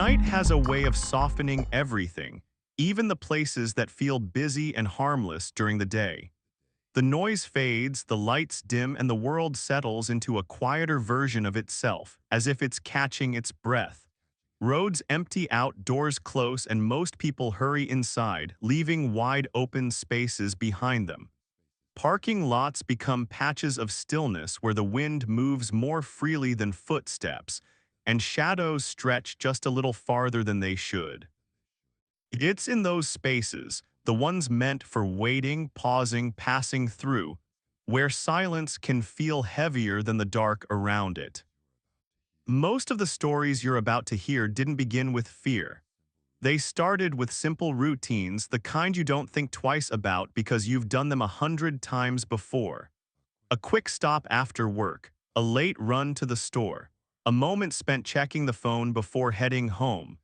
Night has a way of softening everything, even the places that feel busy and harmless during the day. The noise fades, the lights dim, and the world settles into a quieter version of itself, as if it's catching its breath. Roads empty out, doors close, and most people hurry inside, leaving wide open spaces behind them. Parking lots become patches of stillness where the wind moves more freely than footsteps, and shadows stretch just a little farther than they should. It's in those spaces, the ones meant for waiting, pausing, passing through, where silence can feel heavier than the dark around it. Most of the stories you're about to hear didn't begin with fear. They started with simple routines, the kind you don't think twice about because you've done them 100 times before. A quick stop after work, a late run to the store, a moment spent checking the phone before heading home.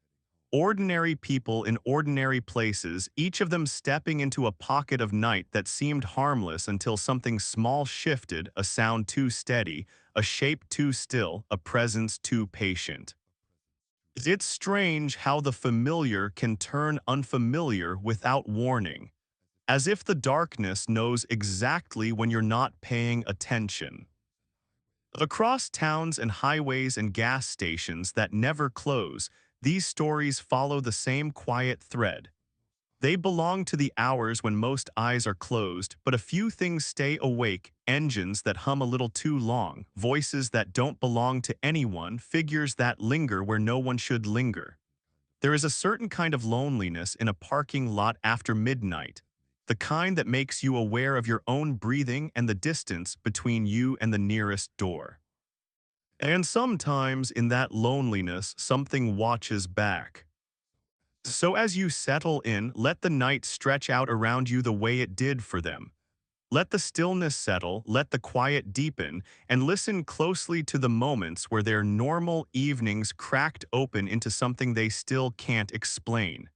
Ordinary people in ordinary places, each of them stepping into a pocket of night that seemed harmless until something small shifted, a sound too steady, a shape too still, a presence too patient. It's strange how the familiar can turn unfamiliar without warning, as if the darkness knows exactly when you're not paying attention. Across towns and highways and gas stations that never close, these stories follow the same quiet thread. They belong to the hours when most eyes are closed, but a few things stay awake: engines that hum a little too long, voices that don't belong to anyone, figures that linger where no one should linger. There is a certain kind of loneliness in a parking lot after midnight, the kind that makes you aware of your own breathing and the distance between you and the nearest door. And sometimes in that loneliness, something watches back. So as you settle in, let the night stretch out around you the way it did for them. Let the stillness settle, let the quiet deepen, and listen closely to the moments where their normal evenings cracked open into something they still can't explain.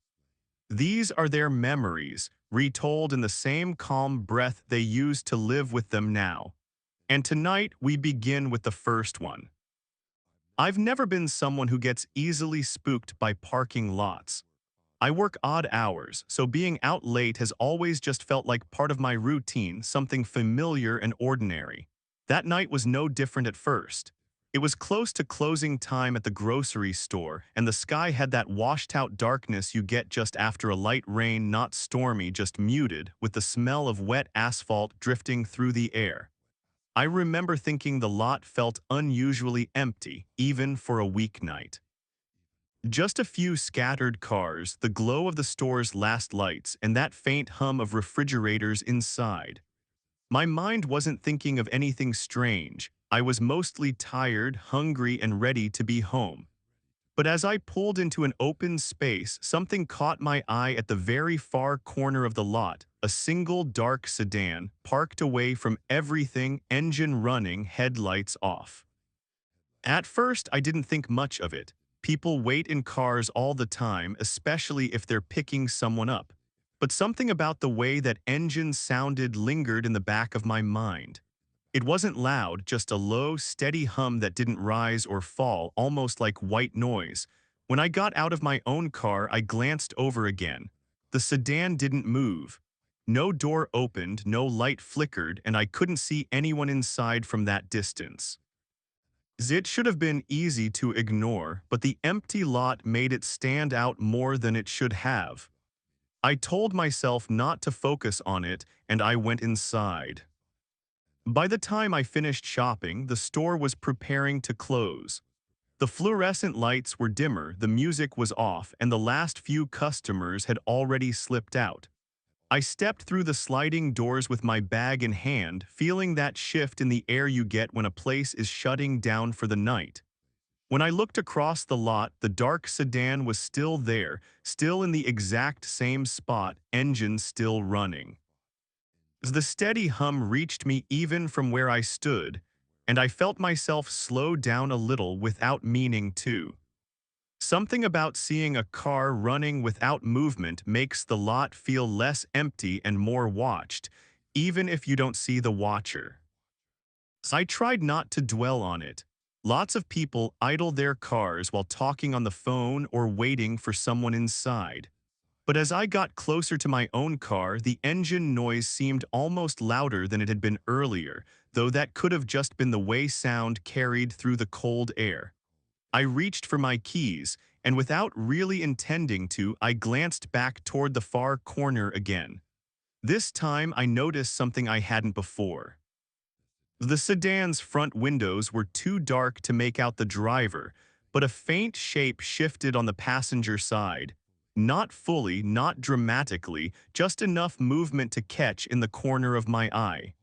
These are their memories, retold in the same calm breath they used to live with them now. And tonight we begin with the first one. I've never been someone who gets easily spooked by parking lots. I work odd hours, so being out late has always just felt like part of my routine, something familiar and ordinary. That night was no different at first. It was close to closing time at the grocery store, and the sky had that washed-out darkness you get just after a light rain, not stormy, just muted, with the smell of wet asphalt drifting through the air. I remember thinking the lot felt unusually empty, even for a weeknight. Just a few scattered cars, the glow of the store's last lights, and that faint hum of refrigerators inside. My mind wasn't thinking of anything strange. I was mostly tired, hungry, and ready to be home. But as I pulled into an open space, something caught my eye at the very far corner of the lot, a single dark sedan, parked away from everything, engine running, headlights off. At first, I didn't think much of it. People wait in cars all the time, especially if they're picking someone up. But something about the way that engine sounded lingered in the back of my mind. It wasn't loud, just a low, steady hum that didn't rise or fall, almost like white noise. When I got out of my own car, I glanced over again. The sedan didn't move. No door opened, no light flickered, and I couldn't see anyone inside from that distance. It should have been easy to ignore, but the empty lot made it stand out more than it should have. I told myself not to focus on it, and I went inside. By the time I finished shopping, the store was preparing to close. The fluorescent lights were dimmer, the music was off, and the last few customers had already slipped out. I stepped through the sliding doors with my bag in hand, feeling that shift in the air you get when a place is shutting down for the night. When I looked across the lot, the dark sedan was still there, still in the exact same spot, engine still running. The steady hum reached me even from where I stood, and I felt myself slow down a little without meaning to. Something about seeing a car running without movement makes the lot feel less empty and more watched, even if you don't see the watcher. I tried not to dwell on it. Lots of people idle their cars while talking on the phone or waiting for someone inside. But as I got closer to my own car, the engine noise seemed almost louder than it had been earlier, though that could have just been the way sound carried through the cold air. I reached for my keys, and without really intending to, I glanced back toward the far corner again. This time I noticed something I hadn't before. The sedan's front windows were too dark to make out the driver, but a faint shape shifted on the passenger side. Not fully, not dramatically, just enough movement to catch in the corner of my eye.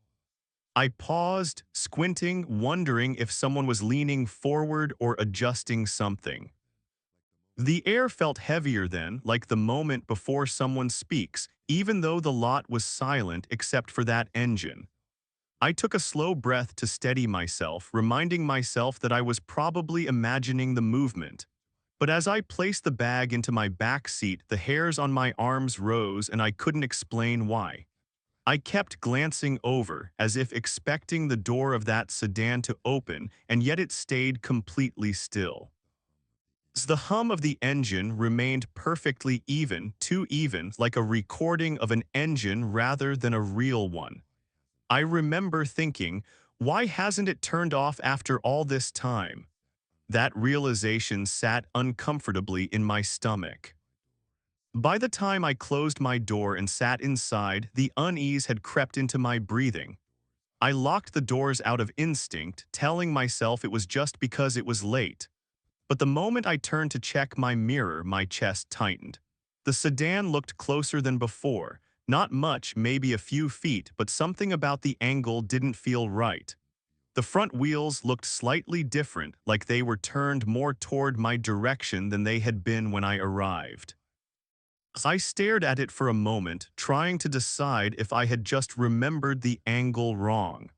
I paused, squinting, wondering if someone was leaning forward or adjusting something. The air felt heavier then, like the moment before someone speaks, even though the lot was silent except for that engine. I took a slow breath to steady myself, reminding myself that I was probably imagining the movement. But as I placed the bag into my back seat, the hairs on my arms rose and I couldn't explain why. I kept glancing over, as if expecting the door of that sedan to open, and yet it stayed completely still. The hum of the engine remained perfectly even, too even, like a recording of an engine rather than a real one. I remember thinking, why hasn't it turned off after all this time? That realization sat uncomfortably in my stomach. By the time I closed my door and sat inside, the unease had crept into my breathing. I locked the doors out of instinct, telling myself it was just because it was late. But the moment I turned to check my mirror, my chest tightened. The sedan looked closer than before. Not much, maybe a few feet, but something about the angle didn't feel right. The front wheels looked slightly different, like they were turned more toward my direction than they had been when I arrived. I stared at it for a moment, trying to decide if I had just remembered the angle wrong.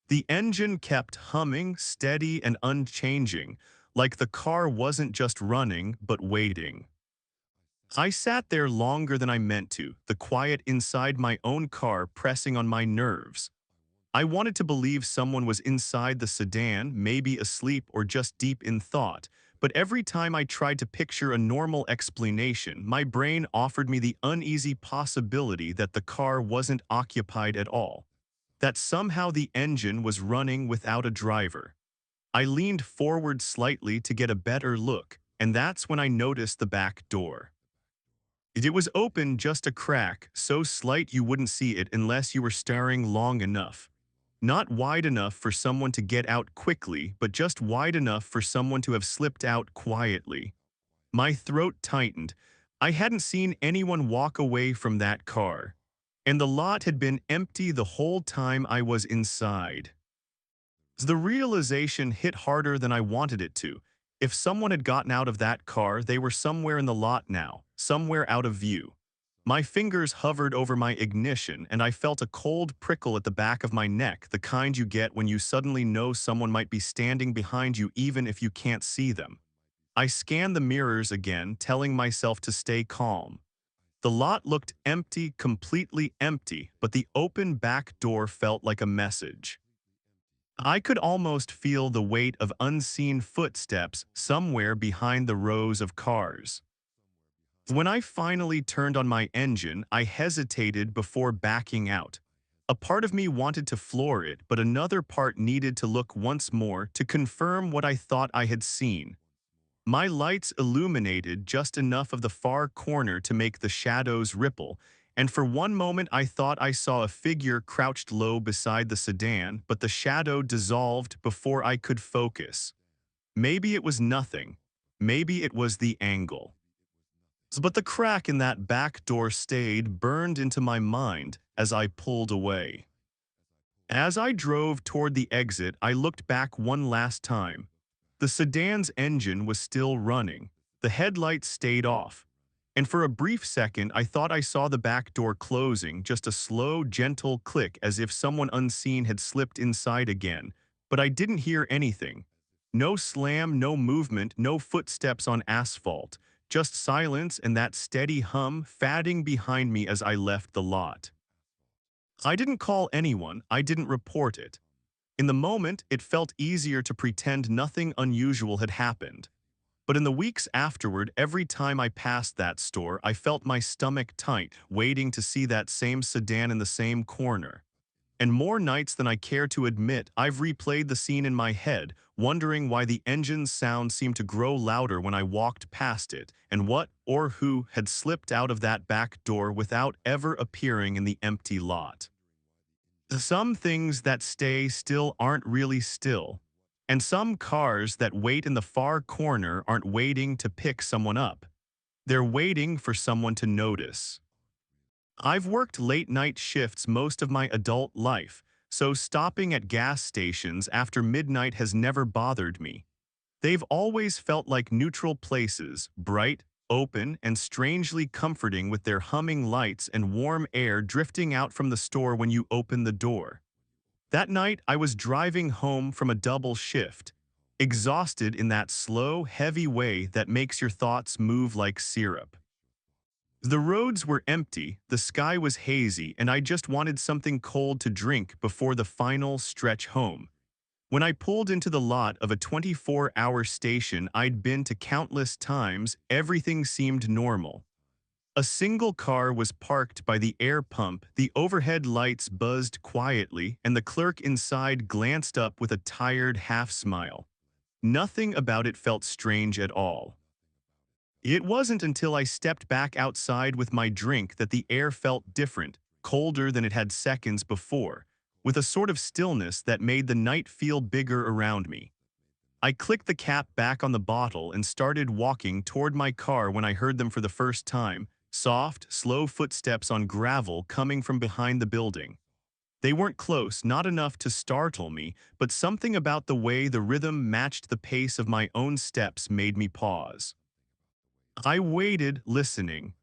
The engine kept humming, steady and unchanging, like the car wasn't just running, but waiting. I sat there longer than I meant to, the quiet inside my own car pressing on my nerves. I wanted to believe someone was inside the sedan, maybe asleep or just deep in thought, but every time I tried to picture a normal explanation, my brain offered me the uneasy possibility that the car wasn't occupied at all, that somehow the engine was running without a driver. I leaned forward slightly to get a better look, and that's when I noticed the back door. It was open just a crack, so slight you wouldn't see it unless you were staring long enough. Not wide enough for someone to get out quickly, but just wide enough for someone to have slipped out quietly. My throat tightened. I hadn't seen anyone walk away from that car, and the lot had been empty the whole time I was inside. The realization hit harder than I wanted it to. If someone had gotten out of that car, they were somewhere in the lot now, somewhere out of view. My fingers hovered over my ignition, and I felt a cold prickle at the back of my neck, the kind you get when you suddenly know someone might be standing behind you even if you can't see them. I scanned the mirrors again, telling myself to stay calm. The lot looked empty, completely empty, but the open back door felt like a message. I could almost feel the weight of unseen footsteps somewhere behind the rows of cars. When I finally turned on my engine, I hesitated before backing out. A part of me wanted to floor it, but another part needed to look once more to confirm what I thought I had seen. My lights illuminated just enough of the far corner to make the shadows ripple, and for one moment I thought I saw a figure crouched low beside the sedan, but the shadow dissolved before I could focus. Maybe it was nothing. Maybe it was the angle. But the crack in that back door stayed burned into my mind as I pulled away. As I drove toward the exit, I looked back one last time. The sedan's engine was still running. The headlights stayed off. And for a brief second, I thought I saw the back door closing, just a slow, gentle click as if someone unseen had slipped inside again. But I didn't hear anything. No slam, no movement, no footsteps on asphalt. Just silence and that steady hum fading behind me as I left the lot. I didn't call anyone, I didn't report it. In the moment, it felt easier to pretend nothing unusual had happened. But in the weeks afterward, every time I passed that store, I felt my stomach tight, waiting to see that same sedan in the same corner. And more nights than I care to admit, I've replayed the scene in my head, wondering why the engine's sound seemed to grow louder when I walked past it, and what or who had slipped out of that back door without ever appearing in the empty lot. Some things that stay still aren't really still, and some cars that wait in the far corner aren't waiting to pick someone up. They're waiting for someone to notice. I've worked late-night shifts most of my adult life, so stopping at gas stations after midnight has never bothered me. They've always felt like neutral places, bright, open, and strangely comforting with their humming lights and warm air drifting out from the store when you open the door. That night, I was driving home from a double shift, exhausted in that slow, heavy way that makes your thoughts move like syrup. The roads were empty, the sky was hazy, and I just wanted something cold to drink before the final stretch home. When I pulled into the lot of a 24-hour station I'd been to countless times, everything seemed normal. A single car was parked by the air pump, the overhead lights buzzed quietly, and the clerk inside glanced up with a tired half-smile. Nothing about it felt strange at all. It wasn't until I stepped back outside with my drink that the air felt different, colder than it had seconds before, with a sort of stillness that made the night feel bigger around me. I clicked the cap back on the bottle and started walking toward my car when I heard them for the first time, soft, slow footsteps on gravel coming from behind the building. They weren't close, not enough to startle me, but something about the way the rhythm matched the pace of my own steps made me pause. I waited, listening.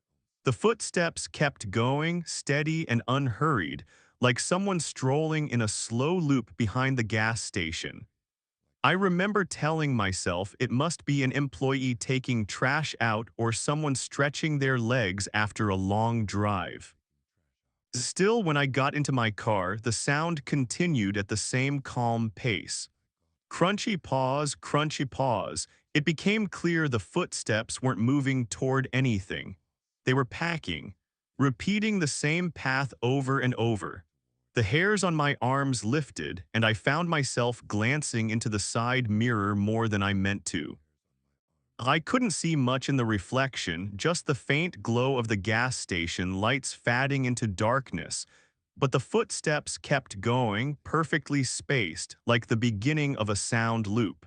The footsteps kept going, steady and unhurried, like someone strolling in a slow loop behind the gas station. I remember telling myself it must be an employee taking trash out or someone stretching their legs after a long drive. Still, when I got into my car, the sound continued at the same calm pace. Crunchy pause, crunchy pause. It became clear the footsteps weren't moving toward anything. They were packing, repeating the same path over and over. The hairs on my arms lifted, and I found myself glancing into the side mirror more than I meant to. I couldn't see much in the reflection, just the faint glow of the gas station lights fading into darkness, but the footsteps kept going, perfectly spaced, like the beginning of a sound loop.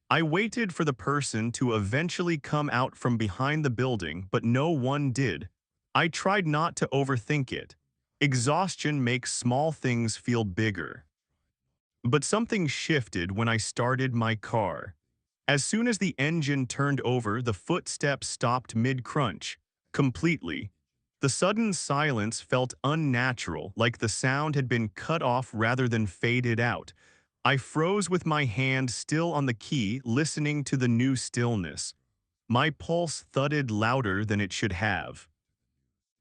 I waited for the person to eventually come out from behind the building, but no one did. I tried not to overthink it. Exhaustion makes small things feel bigger. But something shifted when I started my car. As soon as the engine turned over, the footsteps stopped mid-crunch, completely. The sudden silence felt unnatural, like the sound had been cut off rather than faded out. I froze with my hand still on the key, listening to the new stillness. My pulse thudded louder than it should have.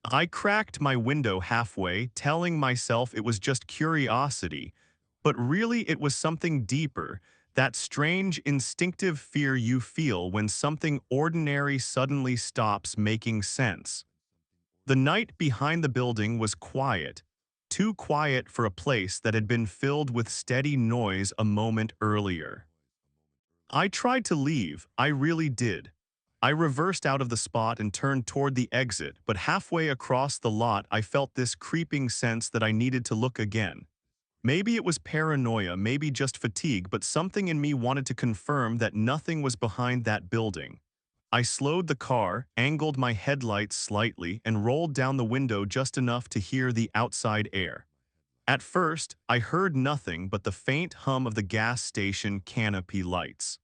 I cracked my window halfway, telling myself it was just curiosity, but really it was something deeper, that strange instinctive fear you feel when something ordinary suddenly stops making sense. The night behind the building was quiet, too quiet for a place that had been filled with steady noise a moment earlier. I tried to leave, I really did. I reversed out of the spot and turned toward the exit, but halfway across the lot I felt this creeping sense that I needed to look again. Maybe it was paranoia, maybe just fatigue, but something in me wanted to confirm that nothing was behind that building. I slowed the car, angled my headlights slightly, and rolled down the window just enough to hear the outside air. At first, I heard nothing but the faint hum of the gas station canopy lights.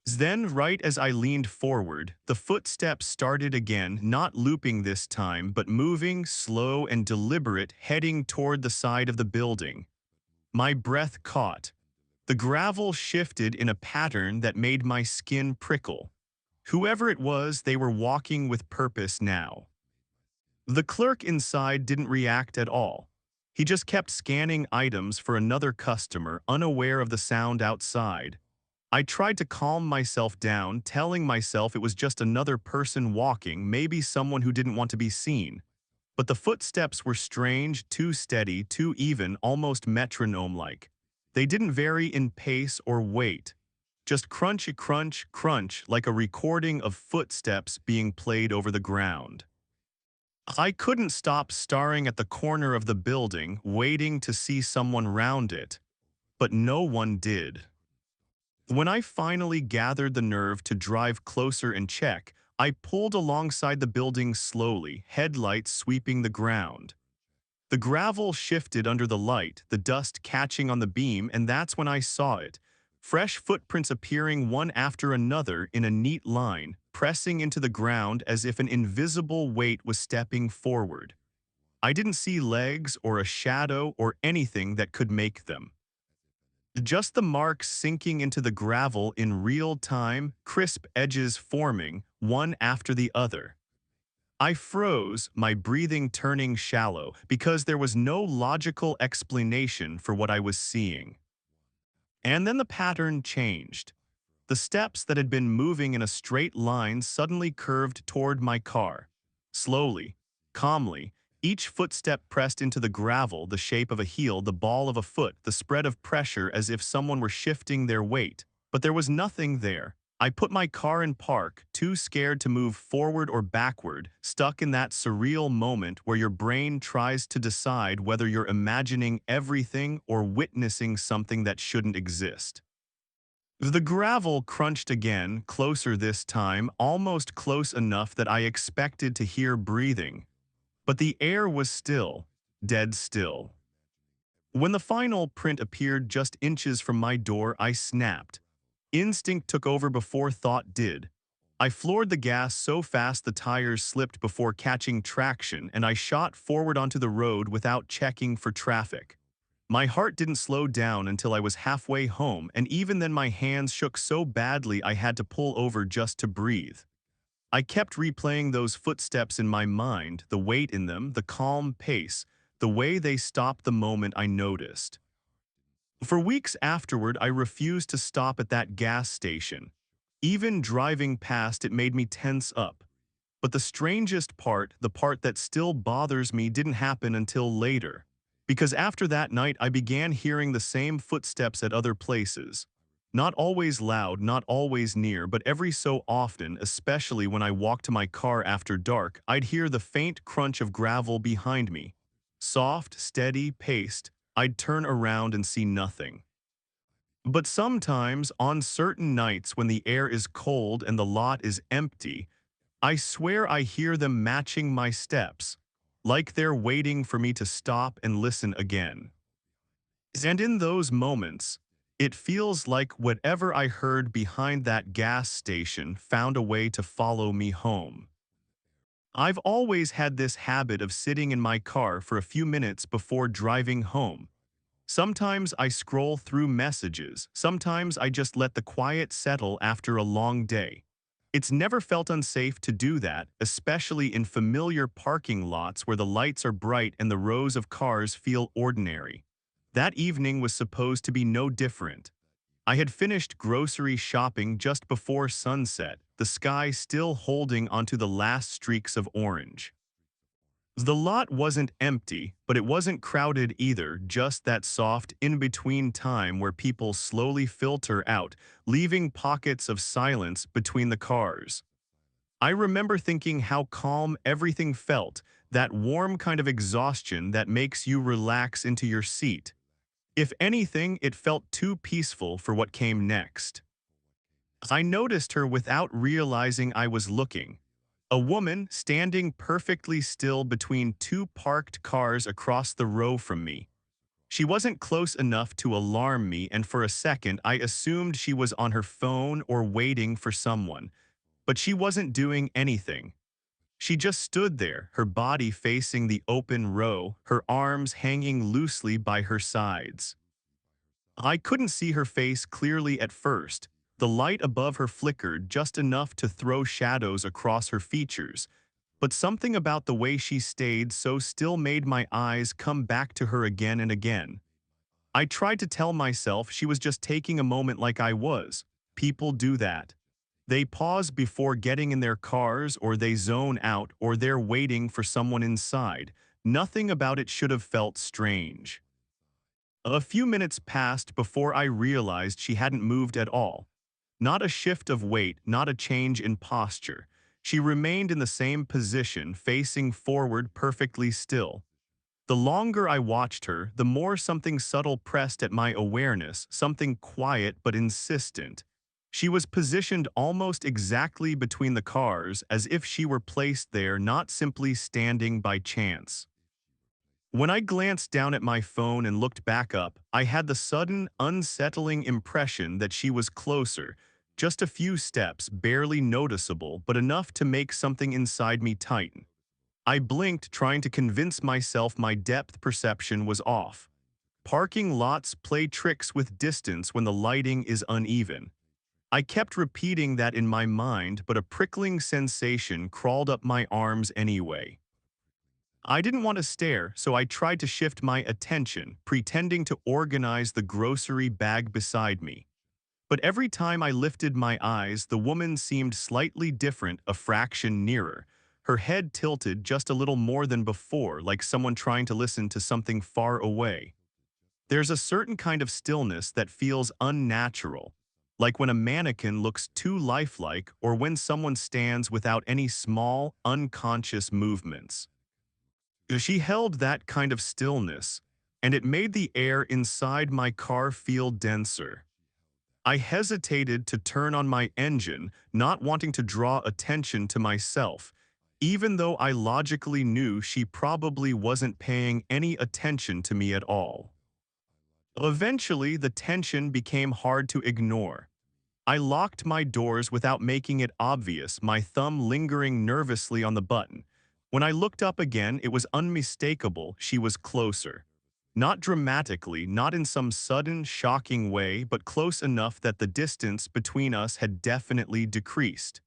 Then, right as I leaned forward, the footsteps started again, not looping this time, but moving, slow and deliberate, heading toward the side of the building. My breath caught. The gravel shifted in a pattern that made my skin prickle. Whoever it was, they were walking with purpose now. The clerk inside didn't react at all. He just kept scanning items for another customer, unaware of the sound outside. I tried to calm myself down, telling myself it was just another person walking, maybe someone who didn't want to be seen. But the footsteps were strange, too steady, too even, almost metronome-like. They didn't vary in pace or weight. Just crunch, crunch, crunch, like a recording of footsteps being played over the ground. I couldn't stop staring at the corner of the building, waiting to see someone round it. But no one did. When I finally gathered the nerve to drive closer and check, I pulled alongside the building slowly, headlights sweeping the ground. The gravel shifted under the light, the dust catching on the beam, and that's when I saw it. Fresh footprints appearing one after another in a neat line, pressing into the ground as if an invisible weight was stepping forward. I didn't see legs or a shadow or anything that could make them. Just the marks sinking into the gravel in real time, crisp edges forming, one after the other. I froze, my breathing turning shallow, because there was no logical explanation for what I was seeing. And then the pattern changed. The steps that had been moving in a straight line suddenly curved toward my car. Slowly, calmly, each footstep pressed into the gravel, the shape of a heel, the ball of a foot, the spread of pressure as if someone were shifting their weight. But there was nothing there. I put my car in park, too scared to move forward or backward, stuck in that surreal moment where your brain tries to decide whether you're imagining everything or witnessing something that shouldn't exist. The gravel crunched again, closer this time, almost close enough that I expected to hear breathing. But the air was still, dead still. When the final print appeared just inches from my door, I snapped. Instinct took over before thought did. I floored the gas so fast the tires slipped before catching traction, and I shot forward onto the road without checking for traffic. My heart didn't slow down until I was halfway home, and even then my hands shook so badly I had to pull over just to breathe. I kept replaying those footsteps in my mind, the weight in them, the calm pace, the way they stopped the moment I noticed. For weeks afterward, I refused to stop at that gas station. Even driving past it made me tense up. But the strangest part, the part that still bothers me, didn't happen until later. Because after that night, I began hearing the same footsteps at other places. Not always loud, not always near, but every so often, especially when I walked to my car after dark, I'd hear the faint crunch of gravel behind me. Soft, steady, paced, I'd turn around and see nothing. But sometimes, on certain nights when the air is cold and the lot is empty, I swear I hear them matching my steps, like they're waiting for me to stop and listen again. And in those moments, it feels like whatever I heard behind that gas station found a way to follow me home. I've always had this habit of sitting in my car for a few minutes before driving home. Sometimes I scroll through messages, sometimes I just let the quiet settle after a long day. It's never felt unsafe to do that, especially in familiar parking lots where the lights are bright and the rows of cars feel ordinary. That evening was supposed to be no different. I had finished grocery shopping just before sunset, the sky still holding onto the last streaks of orange. The lot wasn't empty, but it wasn't crowded either, just that soft in-between time where people slowly filter out, leaving pockets of silence between the cars. I remember thinking how calm everything felt, that warm kind of exhaustion that makes you relax into your seat. If anything, it felt too peaceful for what came next. I noticed her without realizing I was looking. A woman standing perfectly still between two parked cars across the row from me. She wasn't close enough to alarm me, and for a second I assumed she was on her phone or waiting for someone. But she wasn't doing anything. She just stood there, her body facing the open row, her arms hanging loosely by her sides. I couldn't see her face clearly at first. The light above her flickered just enough to throw shadows across her features, but something about the way she stayed so still made my eyes come back to her again and again. I tried to tell myself she was just taking a moment like I was. People do that. They pause before getting in their cars, or they zone out, or they're waiting for someone inside. Nothing about it should have felt strange. A few minutes passed before I realized she hadn't moved at all. Not a shift of weight, not a change in posture. She remained in the same position, facing forward perfectly still. The longer I watched her, the more something subtle pressed at my awareness, something quiet but insistent. She was positioned almost exactly between the cars, as if she were placed there not simply standing by chance. When I glanced down at my phone and looked back up, I had the sudden, unsettling impression that she was closer, just a few steps, barely noticeable, but enough to make something inside me tighten. I blinked, trying to convince myself my depth perception was off. Parking lots play tricks with distance when the lighting is uneven. I kept repeating that in my mind, but a prickling sensation crawled up my arms anyway. I didn't want to stare, so I tried to shift my attention, pretending to organize the grocery bag beside me. But every time I lifted my eyes, the woman seemed slightly different, a fraction nearer. Her head tilted just a little more than before, like someone trying to listen to something far away. There's a certain kind of stillness that feels unnatural, like when a mannequin looks too lifelike or when someone stands without any small, unconscious movements. She held that kind of stillness, and it made the air inside my car feel denser. I hesitated to turn on my engine, not wanting to draw attention to myself, even though I logically knew she probably wasn't paying any attention to me at all. Eventually, the tension became hard to ignore. I locked my doors without making it obvious, my thumb lingering nervously on the button. When I looked up again, it was unmistakable, she was closer. Not dramatically, not in some sudden, shocking way, but close enough that the distance between us had definitely decreased.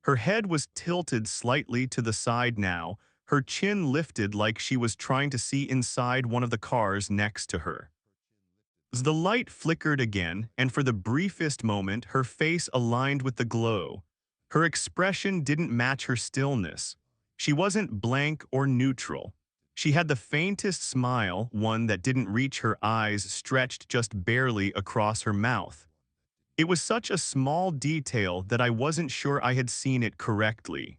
Her head was tilted slightly to the side now, her chin lifted like she was trying to see inside one of the cars next to her. The light flickered again, and for the briefest moment, her face aligned with the glow. Her expression didn't match her stillness. She wasn't blank or neutral. She had the faintest smile, one that didn't reach her eyes, stretched just barely across her mouth. It was such a small detail that I wasn't sure I had seen it correctly.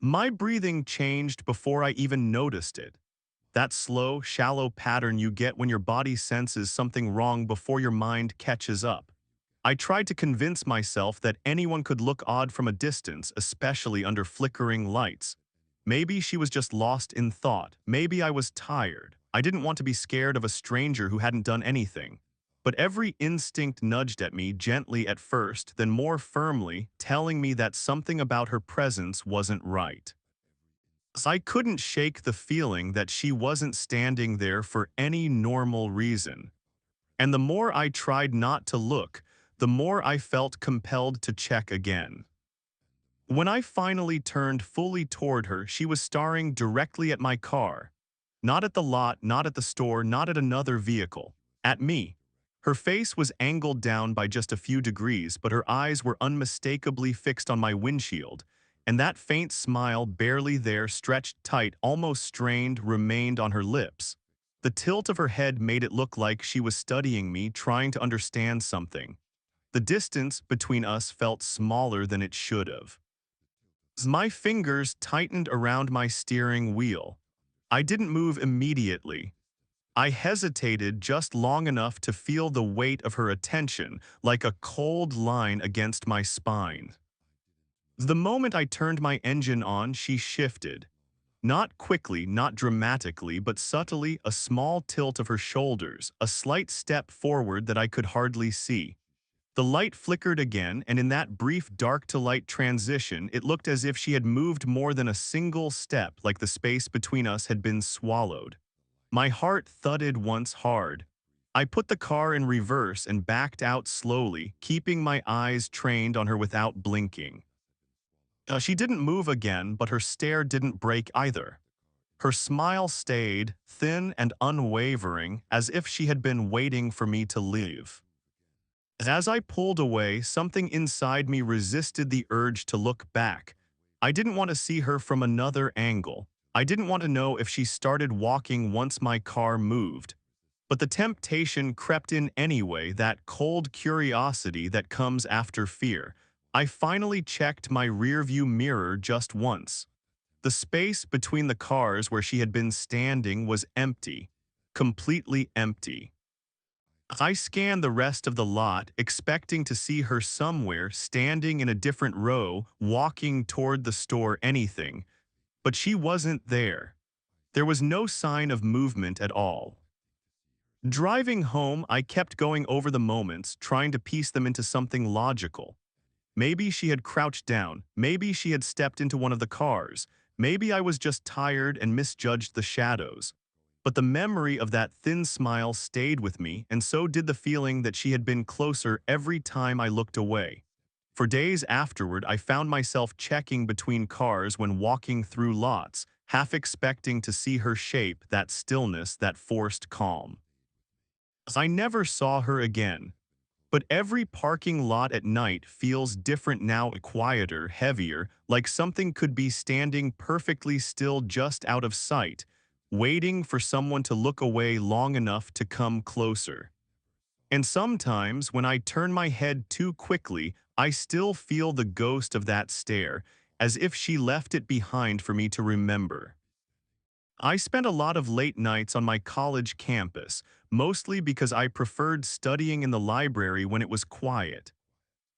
My breathing changed before I even noticed it. That slow, shallow pattern you get when your body senses something wrong before your mind catches up. I tried to convince myself that anyone could look odd from a distance, especially under flickering lights. Maybe she was just lost in thought. Maybe I was tired. I didn't want to be scared of a stranger who hadn't done anything. But every instinct nudged at me, gently at first, then more firmly, telling me that something about her presence wasn't right. I couldn't shake the feeling that she wasn't standing there for any normal reason. And the more I tried not to look, the more I felt compelled to check again. When I finally turned fully toward her, she was staring directly at my car. Not at the lot, not at the store, not at another vehicle. At me. Her face was angled down by just a few degrees, but her eyes were unmistakably fixed on my windshield, and that faint smile, barely there, stretched tight, almost strained, remained on her lips. The tilt of her head made it look like she was studying me, trying to understand something. The distance between us felt smaller than it should have. My fingers tightened around my steering wheel. I didn't move immediately. I hesitated just long enough to feel the weight of her attention, like a cold line against my spine. The moment I turned my engine on, she shifted. Not quickly, not dramatically, but subtly, a small tilt of her shoulders, a slight step forward that I could hardly see. The light flickered again, and in that brief dark-to-light transition, it looked as if she had moved more than a single step, like the space between us had been swallowed. My heart thudded once hard. I put the car in reverse and backed out slowly, keeping my eyes trained on her without blinking. She didn't move again, but her stare didn't break either. Her smile stayed, thin and unwavering, as if she had been waiting for me to leave. As I pulled away, something inside me resisted the urge to look back. I didn't want to see her from another angle. I didn't want to know if she started walking once my car moved. But the temptation crept in anyway, that cold curiosity that comes after fear. I finally checked my rearview mirror just once. The space between the cars where she had been standing was empty, completely empty. I scanned the rest of the lot, expecting to see her somewhere, standing in a different row, walking toward the store, anything. But she wasn't there. There was no sign of movement at all. Driving home, I kept going over the moments, trying to piece them into something logical. Maybe she had crouched down. Maybe she had stepped into one of the cars. Maybe I was just tired and misjudged the shadows. But the memory of that thin smile stayed with me, and so did the feeling that she had been closer every time I looked away. For days afterward, I found myself checking between cars when walking through lots, half expecting to see her shape, that stillness, that forced calm. I never saw her again, but every parking lot at night feels different now, quieter, heavier, like something could be standing perfectly still just out of sight, waiting for someone to look away long enough to come closer. And sometimes, when I turn my head too quickly, I still feel the ghost of that stare, as if she left it behind for me to remember. I spent a lot of late nights on my college campus, mostly because I preferred studying in the library when it was quiet.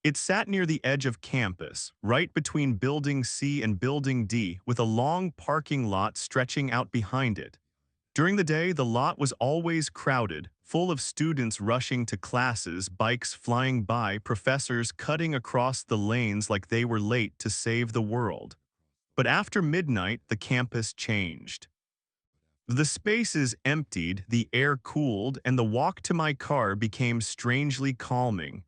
It sat near the edge of campus, right between Building C and Building D, with a long parking lot stretching out behind it. During the day, the lot was always crowded, full of students rushing to classes, bikes flying by, professors cutting across the lanes like they were late to save the world. But after midnight, the campus changed. The spaces emptied, the air cooled, and the walk to my car became strangely calming.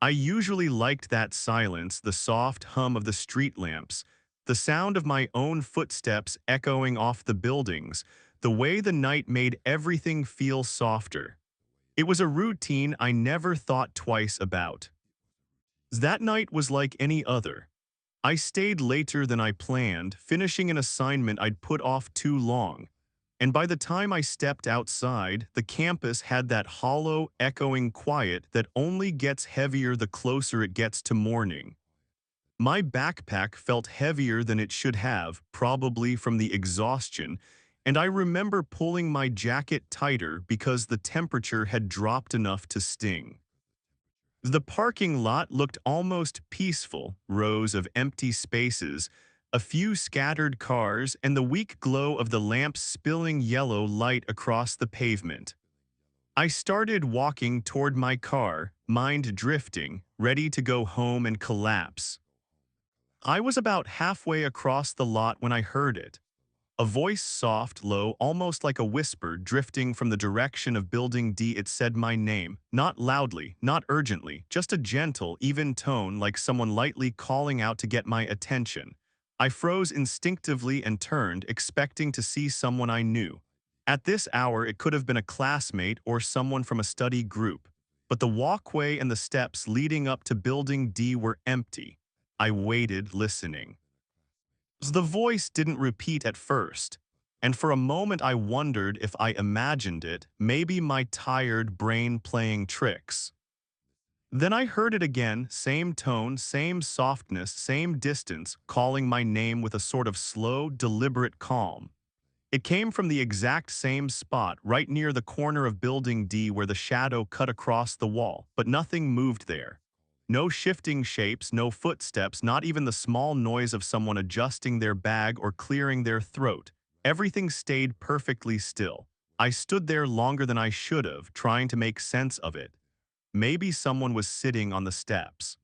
I usually liked that silence, the soft hum of the street lamps, the sound of my own footsteps echoing off the buildings, the way the night made everything feel softer. It was a routine I never thought twice about. That night was like any other. I stayed later than I planned, finishing an assignment I'd put off too long. And by the time I stepped outside, the campus had that hollow, echoing quiet that only gets heavier the closer it gets to morning. My backpack felt heavier than it should have, probably from the exhaustion, and I remember pulling my jacket tighter because the temperature had dropped enough to sting. The parking lot looked almost peaceful, rows of empty spaces, a few scattered cars, and the weak glow of the lamps spilling yellow light across the pavement. I started walking toward my car, mind drifting, ready to go home and collapse. I was about halfway across the lot when I heard it. A voice, soft, low, almost like a whisper, drifting from the direction of Building D. It said my name, not loudly, not urgently, just a gentle, even tone like someone lightly calling out to get my attention. I froze instinctively and turned, expecting to see someone I knew. At this hour, it could have been a classmate or someone from a study group. But the walkway and the steps leading up to Building D were empty. I waited, listening. The voice didn't repeat at first, and for a moment I wondered if I imagined it, maybe my tired brain playing tricks. Then I heard it again, same tone, same softness, same distance, calling my name with a sort of slow, deliberate calm. It came from the exact same spot, right near the corner of Building D where the shadow cut across the wall, but nothing moved there. No shifting shapes, no footsteps, not even the small noise of someone adjusting their bag or clearing their throat. Everything stayed perfectly still. I stood there longer than I should have, trying to make sense of it. Maybe someone was sitting on the steps.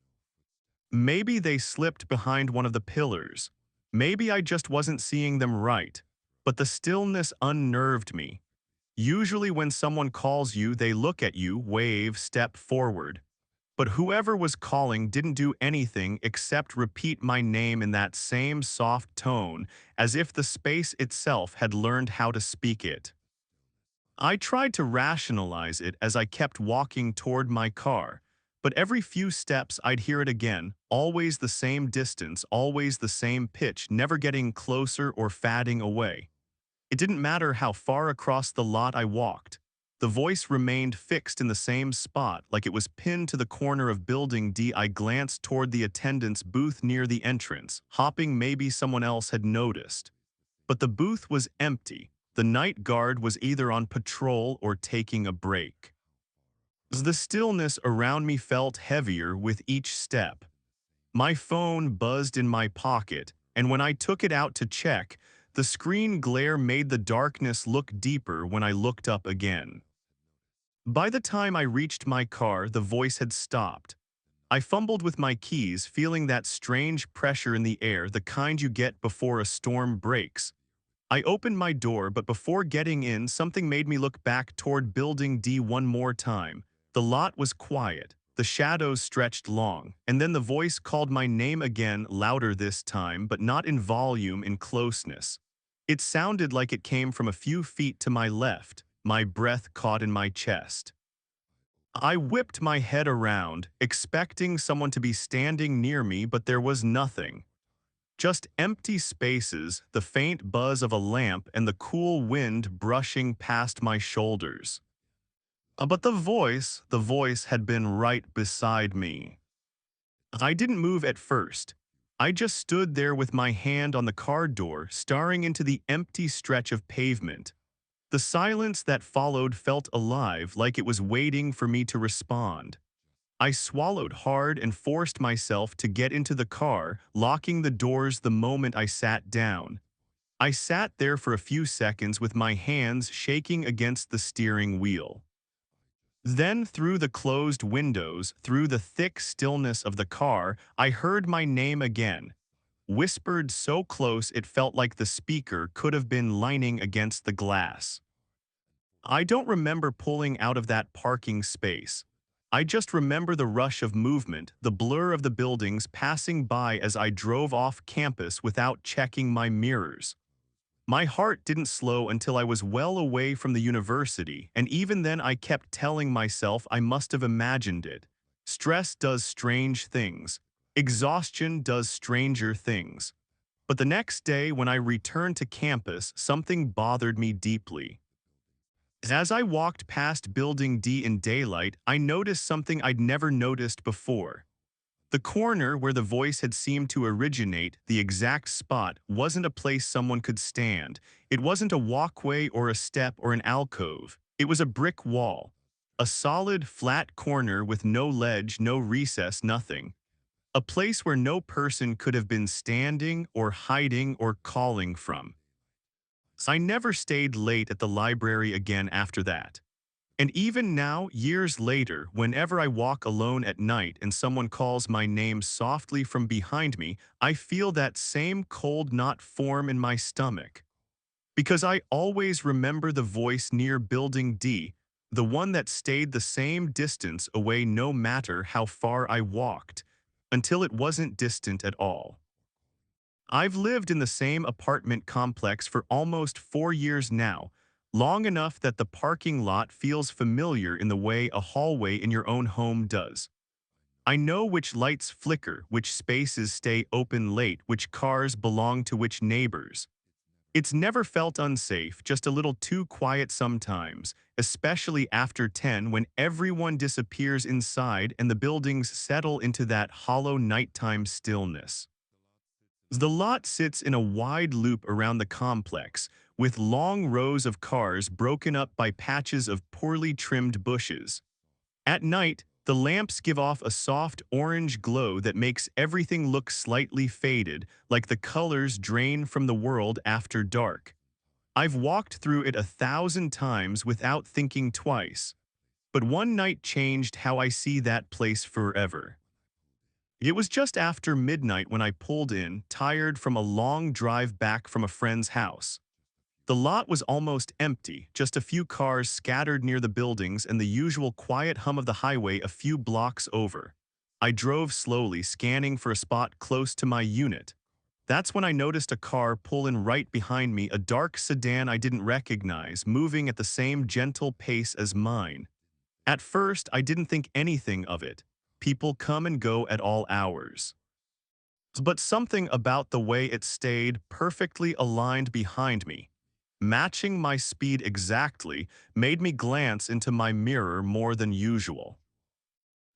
Maybe they slipped behind one of the pillars. Maybe I just wasn't seeing them right. But the stillness unnerved me. Usually when someone calls you, they look at you, wave, step forward. But whoever was calling didn't do anything except repeat my name in that same soft tone, as if the space itself had learned how to speak it. I tried to rationalize it as I kept walking toward my car, but every few steps I'd hear it again, always the same distance, always the same pitch, never getting closer or fading away. It didn't matter how far across the lot I walked. The voice remained fixed in the same spot, like it was pinned to the corner of Building D. I glanced toward the attendant's booth near the entrance, hoping maybe someone else had noticed. But the booth was empty. The night guard was either on patrol or taking a break. The stillness around me felt heavier with each step. My phone buzzed in my pocket, and when I took it out to check, the screen glare made the darkness look deeper when I looked up again. By the time I reached my car, the voice had stopped. I fumbled with my keys, feeling that strange pressure in the air, the kind you get before a storm breaks. I opened my door, but before getting in, something made me look back toward Building D one more time. The lot was quiet. The shadows stretched long, and then the voice called my name again, louder this time, but not in volume, in closeness. It sounded like it came from a few feet to my left, my breath caught in my chest. I whipped my head around, expecting someone to be standing near me, but there was nothing. Just empty spaces, the faint buzz of a lamp, and the cool wind brushing past my shoulders. But the voice had been right beside me. I didn't move at first. I just stood there with my hand on the car door, staring into the empty stretch of pavement. The silence that followed felt alive, like it was waiting for me to respond. I swallowed hard and forced myself to get into the car, locking the doors the moment I sat down. I sat there for a few seconds with my hands shaking against the steering wheel. Then, through the closed windows, through the thick stillness of the car, I heard my name again, whispered so close it felt like the speaker could have been lining against the glass. I don't remember pulling out of that parking space. I just remember the rush of movement, the blur of the buildings passing by as I drove off campus without checking my mirrors. My heart didn't slow until I was well away from the university, and even then I kept telling myself I must have imagined it. Stress does strange things. Exhaustion does stranger things. But the next day, when I returned to campus, something bothered me deeply. As I walked past Building D in daylight, I noticed something I'd never noticed before. The corner where the voice had seemed to originate, the exact spot, wasn't a place someone could stand. It wasn't a walkway or a step or an alcove. It was a brick wall. A solid, flat corner with no ledge, no recess, nothing. A place where no person could have been standing or hiding or calling from. I never stayed late at the library again after that. And even now, years later, whenever I walk alone at night and someone calls my name softly from behind me, I feel that same cold knot form in my stomach. Because I always remember the voice near Building D, the one that stayed the same distance away no matter how far I walked, until it wasn't distant at all. I've lived in the same apartment complex for almost 4 years now, long enough that the parking lot feels familiar in the way a hallway in your own home does. I know which lights flicker, which spaces stay open late, which cars belong to which neighbors. It's never felt unsafe, just a little too quiet sometimes, especially after 10 when everyone disappears inside and the buildings settle into that hollow nighttime stillness. The lot sits in a wide loop around the complex, with long rows of cars broken up by patches of poorly trimmed bushes. At night, the lamps give off a soft orange glow that makes everything look slightly faded, like the colors drain from the world after dark. I've walked through it 1,000 times without thinking twice, but one night changed how I see that place forever. It was just after midnight when I pulled in, tired from a long drive back from a friend's house. The lot was almost empty, just a few cars scattered near the buildings and the usual quiet hum of the highway a few blocks over. I drove slowly, scanning for a spot close to my unit. That's when I noticed a car pull in right behind me, a dark sedan I didn't recognize, moving at the same gentle pace as mine. At first, I didn't think anything of it. People come and go at all hours. But something about the way it stayed perfectly aligned behind me, matching my speed exactly, made me glance into my mirror more than usual.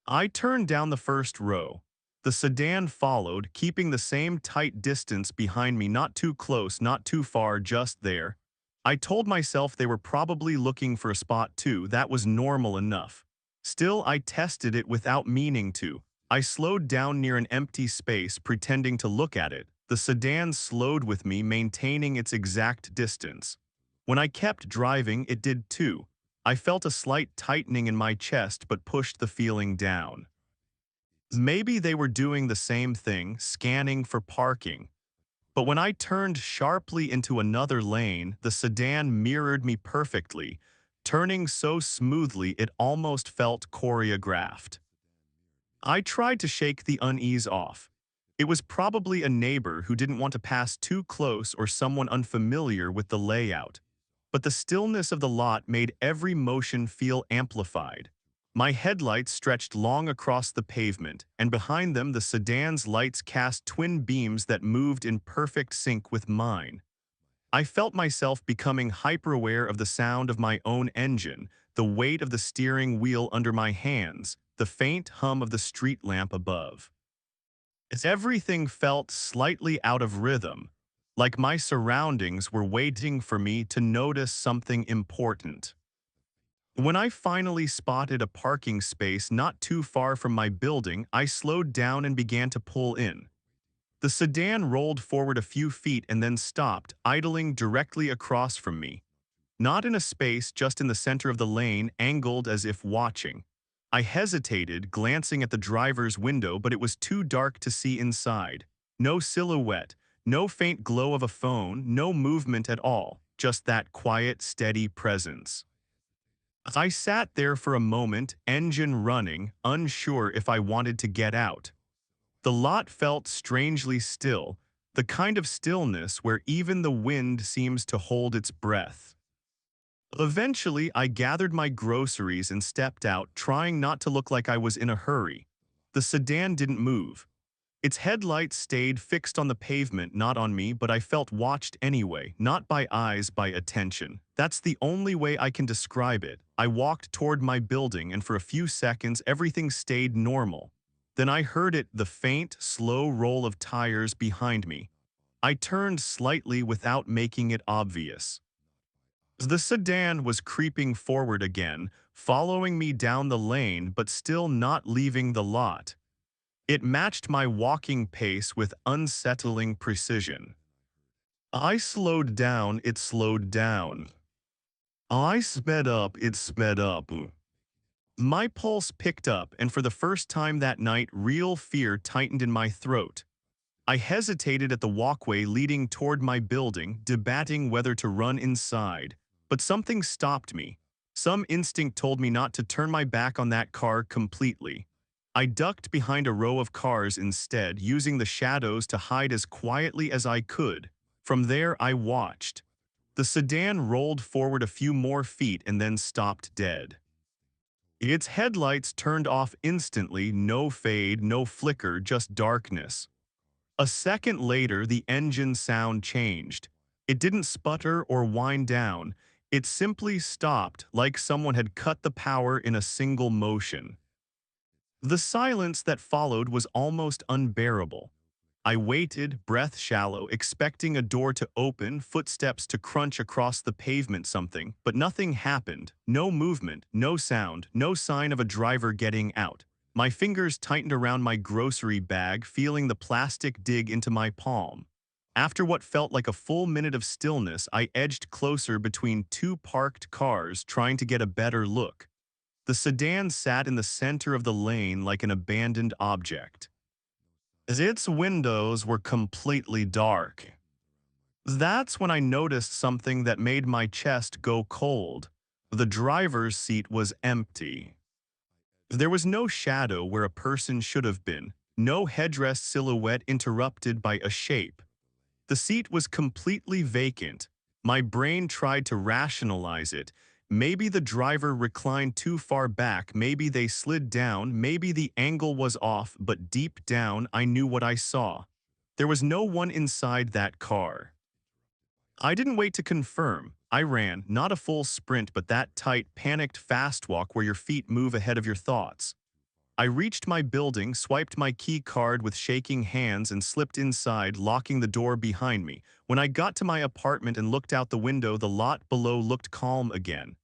I turned down the first row. The sedan followed, keeping the same tight distance behind me, not too close, not too far, just there. I told myself they were probably looking for a spot too. That was normal enough. Still, I tested it without meaning to. I slowed down near an empty space, pretending to look at it. The sedan slowed with me, maintaining its exact distance. When I kept driving, it did too. I felt a slight tightening in my chest but pushed the feeling down. Maybe they were doing the same thing, scanning for parking. But when I turned sharply into another lane, the sedan mirrored me perfectly, turning so smoothly it almost felt choreographed. I tried to shake the unease off. It was probably a neighbor who didn't want to pass too close or someone unfamiliar with the layout. But the stillness of the lot made every motion feel amplified. My headlights stretched long across the pavement, and behind them the sedan's lights cast twin beams that moved in perfect sync with mine. I felt myself becoming hyper-aware of the sound of my own engine, the weight of the steering wheel under my hands, the faint hum of the street lamp above. As everything felt slightly out of rhythm, like my surroundings were waiting for me to notice something important. When I finally spotted a parking space not too far from my building, I slowed down and began to pull in. The sedan rolled forward a few feet and then stopped, idling directly across from me. Not in a space, just in the center of the lane, angled as if watching. I hesitated, glancing at the driver's window, but it was too dark to see inside. No silhouette, no faint glow of a phone, no movement at all, just that quiet, steady presence. I sat there for a moment, engine running, unsure if I wanted to get out. The lot felt strangely still, the kind of stillness where even the wind seems to hold its breath. Eventually, I gathered my groceries and stepped out, trying not to look like I was in a hurry. The sedan didn't move. Its headlights stayed fixed on the pavement, not on me, but I felt watched anyway, not by eyes, by attention. That's the only way I can describe it. I walked toward my building, and for a few seconds, everything stayed normal. Then I heard it, the faint, slow roll of tires behind me. I turned slightly without making it obvious. The sedan was creeping forward again, following me down the lane but still not leaving the lot. It matched my walking pace with unsettling precision. I slowed down, it slowed down. I sped up, it sped up. My pulse picked up, and for the first time that night, real fear tightened in my throat. I hesitated at the walkway leading toward my building, debating whether to run inside. But something stopped me. Some instinct told me not to turn my back on that car completely. I ducked behind a row of cars instead, using the shadows to hide as quietly as I could. From there, I watched. The sedan rolled forward a few more feet and then stopped dead. Its headlights turned off instantly, no fade, no flicker, just darkness. A second later, the engine sound changed. It didn't sputter or wind down. It simply stopped, like someone had cut the power in a single motion. The silence that followed was almost unbearable. I waited, breath shallow, expecting a door to open, footsteps to crunch across the pavement, something, but nothing happened. No movement, no sound, no sign of a driver getting out. My fingers tightened around my grocery bag, feeling the plastic dig into my palm. After what felt like a full minute of stillness, I edged closer between two parked cars, trying to get a better look. The sedan sat in the center of the lane like an abandoned object. Its windows were completely dark. That's when I noticed something that made my chest go cold. The driver's seat was empty. There was no shadow where a person should have been, no headrest silhouette interrupted by a shape. The seat was completely vacant. My brain tried to rationalize it. Maybe the driver reclined too far back, maybe they slid down, maybe the angle was off, but deep down I knew what I saw. There was no one inside that car. I didn't wait to confirm. I ran, not a full sprint, but that tight, panicked fast walk where your feet move ahead of your thoughts. I reached my building, swiped my key card with shaking hands, and slipped inside, locking the door behind me. When I got to my apartment and looked out the window, the lot below looked calm again.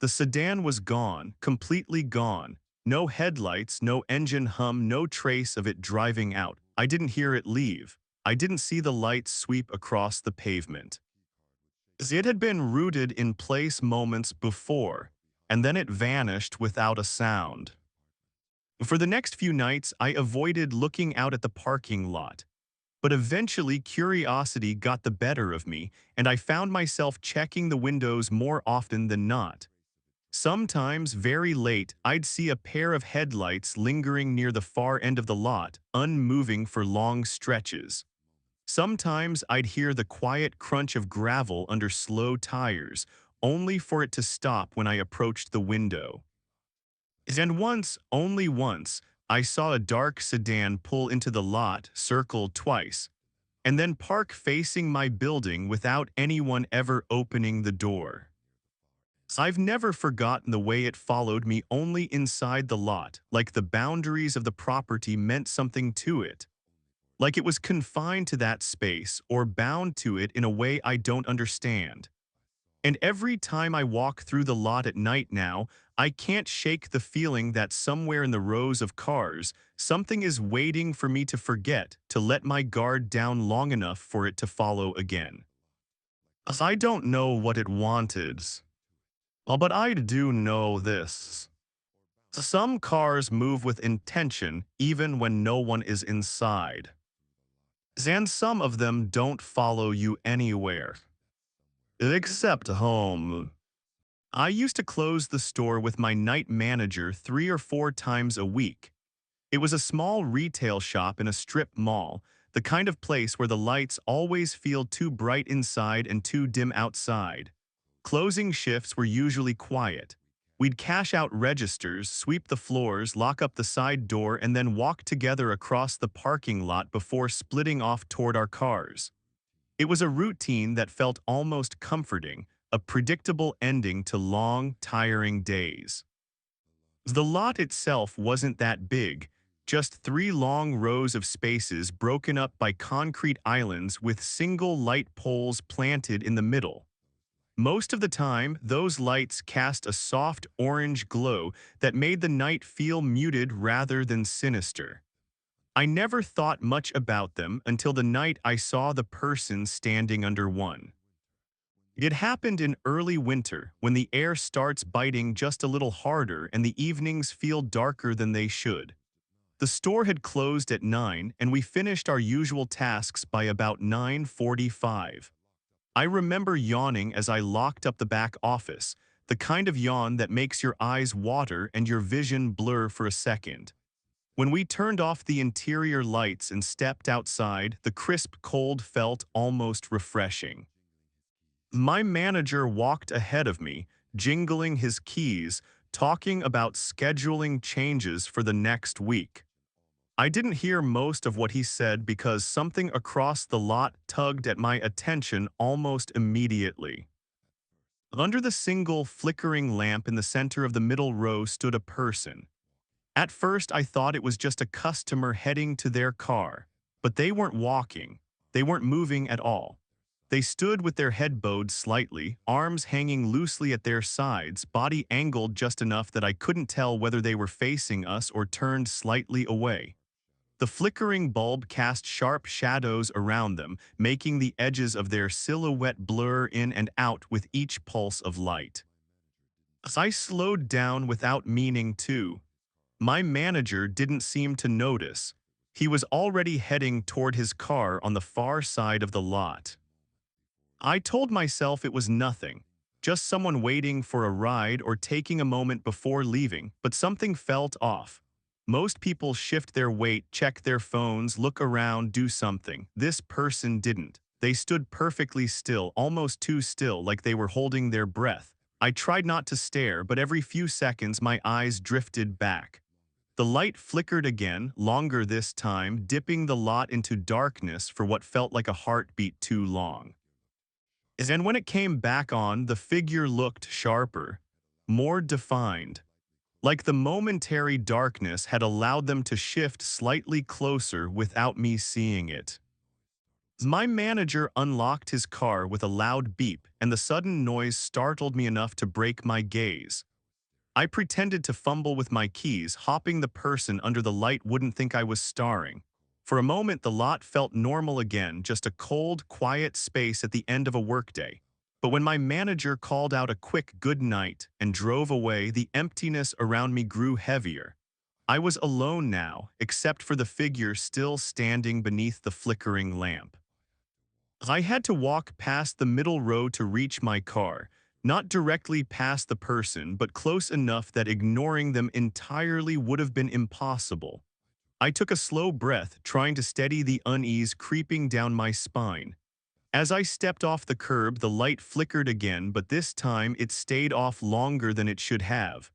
The sedan was gone, completely gone. No headlights, no engine hum, no trace of it driving out. I didn't hear it leave. I didn't see the lights sweep across the pavement. It had been rooted in place moments before, and then it vanished without a sound. For the next few nights, I avoided looking out at the parking lot. But eventually, curiosity got the better of me, and I found myself checking the windows more often than not. Sometimes, very late, I'd see a pair of headlights lingering near the far end of the lot, unmoving for long stretches. Sometimes I'd hear the quiet crunch of gravel under slow tires, only for it to stop when I approached the window. And once, only once, I saw a dark sedan pull into the lot, circle twice, and then park facing my building without anyone ever opening the door. I've never forgotten the way it followed me only inside the lot, like the boundaries of the property meant something to it. Like it was confined to that space or bound to it in a way I don't understand. And every time I walk through the lot at night now, I can't shake the feeling that somewhere in the rows of cars, something is waiting for me to forget, to let my guard down long enough for it to follow again. I don't know what it wanted, but I do know this. Some cars move with intention even when no one is inside. And some of them don't follow you anywhere. Except home. I used to close the store with my night manager 3 or 4 times a week. It was a small retail shop in a strip mall, the kind of place where the lights always feel too bright inside and too dim outside. Closing shifts were usually quiet. We'd cash out registers, sweep the floors, lock up the side door, and then walk together across the parking lot before splitting off toward our cars. It was a routine that felt almost comforting, a predictable ending to long, tiring days. The lot itself wasn't that big, just 3 long rows of spaces broken up by concrete islands with single light poles planted in the middle. Most of the time, those lights cast a soft orange glow that made the night feel muted rather than sinister. I never thought much about them until the night I saw the person standing under one. It happened in early winter when the air starts biting just a little harder and the evenings feel darker than they should. The store had closed at 9 and we finished our usual tasks by about 9:45. I remember yawning as I locked up the back office, the kind of yawn that makes your eyes water and your vision blur for a second. When we turned off the interior lights and stepped outside, the crisp cold felt almost refreshing. My manager walked ahead of me, jingling his keys, talking about scheduling changes for the next week. I didn't hear most of what he said because something across the lot tugged at my attention almost immediately. Under the single flickering lamp in the center of the middle row stood a person. At first, I thought it was just a customer heading to their car, but they weren't walking. They weren't moving at all. They stood with their head bowed slightly, arms hanging loosely at their sides, body angled just enough that I couldn't tell whether they were facing us or turned slightly away. The flickering bulb cast sharp shadows around them, making the edges of their silhouette blur in and out with each pulse of light. I slowed down without meaning to. My manager didn't seem to notice. He was already heading toward his car on the far side of the lot. I told myself it was nothing, just someone waiting for a ride or taking a moment before leaving, but something felt off. Most people shift their weight, check their phones, look around, do something. This person didn't. They stood perfectly still, almost too still, like they were holding their breath. I tried not to stare, but every few seconds my eyes drifted back. The light flickered again, longer this time, dipping the lot into darkness for what felt like a heartbeat too long. And when it came back on, the figure looked sharper, more defined, like the momentary darkness had allowed them to shift slightly closer without me seeing it. My manager unlocked his car with a loud beep, and the sudden noise startled me enough to break my gaze. I pretended to fumble with my keys, hoping the person under the light wouldn't think I was starring. For a moment, the lot felt normal again, just a cold, quiet space at the end of a workday. But when my manager called out a quick good night and drove away, the emptiness around me grew heavier. I was alone now, except for the figure still standing beneath the flickering lamp. I had to walk past the middle row to reach my car, not directly past the person, but close enough that ignoring them entirely would have been impossible. I took a slow breath, trying to steady the unease creeping down my spine. As I stepped off the curb, the light flickered again, but this time it stayed off longer than it should have.